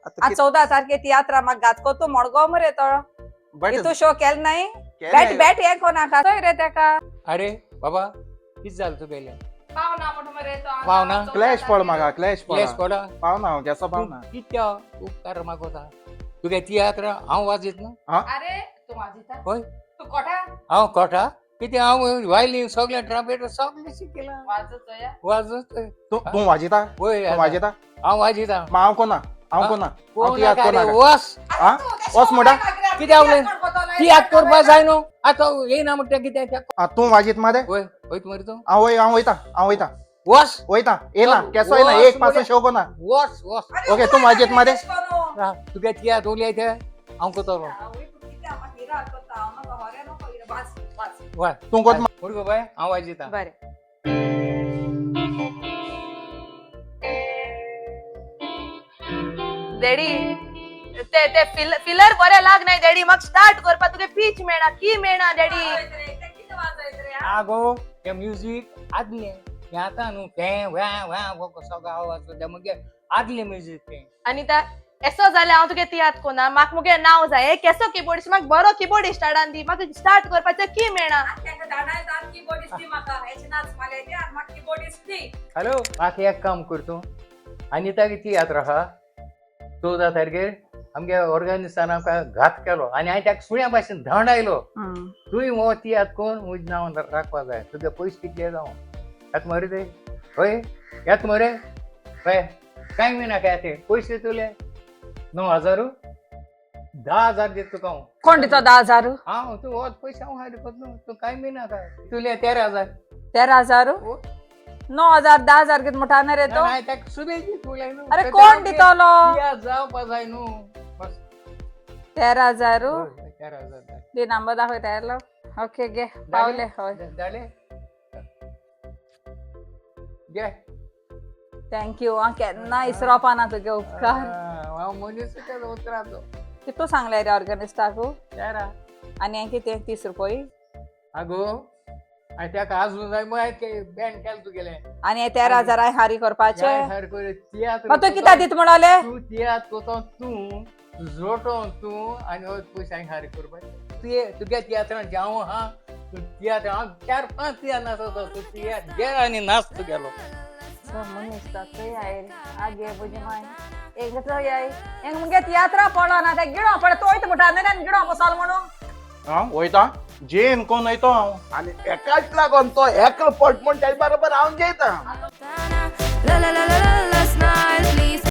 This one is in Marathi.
आज 14 तारखे तियात्रा म्हाका घातको तू मडगांव मरे तो तू शो केल नाही बॅट बॅट हे कोणा खातोय रे तेका अरे बाबा किती झालं तू गेले पावना म्हणून मरे तो पावना? क्लॅश पड म्हाका क्लॅश क्लॅश पड पडा पावना हांव केसो पावना कित्या उपकार मागोता तुगे तियात्र हांव वाजयत ना अरे तू वाजिता होय तू कोठा हांव कोठा कितें हांव वायलीन सगळें ट्रम्पेट सगळें शिकला वाजतोय वाजत तू वाजिता होय तू वाजिता हांव वाजयता हांव कोना हांव कोना हांव कोणा तियात्र काय रे, कोना वस हा वस म्हणटा कितें आवलें तियात्र करपा जाय न्हू आतां येयना म्हणटा कितें तें तू वाजीत मरे होय वयत मरे तूं हांव वयता वस वयता येना केसो येना वस एक पासो मरे. शो कोना वस वस ओके तू वाजीत मरे तुगे तियात्र उलय ते हांव कोतलो वा तू कोत मुर्गो बाय हांव वाजयता बरे डॅडी ते ते फिलर बरे लाग नाही डॅडी मग स्टार्ट करपा तुगे पीच मेळना की मेळना डॅडी आगो ते म्युझिक आदले हे आतां न्हू ते व्या व्या सगळो आवाज ते मगे आदले म्युझिक ते आणि त्या एसो जाल्यार हांव तुगे तियात कोना म्हाका मुगे नाव जाय केसो किबोर्डिस्ट म्हाका बरो किबोर्डिस्ट हाडान दी म्हाका स्टार्ट करपाचें की मेळना हॅलो म्हाका एक काम करतो अनिता तियात्र आहा 14 तारखेर आमगे ऑर्गनायझेशन आमकां घात केलो आनी हांवें ताका सुण्या भाशेन धांवडायलो तुवें हो तियात्र कोण म्हजें नांव राखपा जाय तुगे पयशे कितले जावं येत मरे ते हय येत मरे हय कांय मिना काय ते पयशे तुले 9,000 10,000 दिता तुका हांव कोण दितो 10,000 हांव तूं हो पयशे हांव हाड करता न्हू तूं कांय मिना काय तुले 13,000 13,000 9,000 10,000 कित म्हणटा रे तो हांवें ताका सुबेज दितले न्हू अरे कोण दितलो तियात्र जावपा जाय न्हू बस 13,000 होय, 13,000 दी नंबर दाखयता येलो ओके गे पावले हय जाले घे थँक्यू हांव केन्ना इसरोपा ना तुगे उपकार हांव मनीस उतराचो कितू सांगले रे ऑर्गनिस्टाक 13 आनी हें कितें 30 रुपये आगो हांवें ताका आजून जाय म्हळ्यार बॅन केलें तुगेलें आनी हे 13,000 हारी करपाचे तियात्र मागीर तू कित्या दित म्हणले तूं तियात्र कोतो तूं जोटो तूं आनी हो पयशे हांवें हारी करपाचे तुगे तियात्रान हांव हा तूं तियात्र हांव 4-5 तियात्र नाचता तूं तियात्र गे आनी नाच तुगेलो मनीस ताकय आयले आगे बुजी माय एक तो याय एक मुगे तियात्रा पडो ना ते गिडो पड तोय म्हणटा न्ही गिडो बसाल म्हणून हांव वयता जेन कोण वयतो हांव आणि एकाच लागून तो एक पट म्हण त्याच बरोबर हांव जेयता La la la la la la, smile.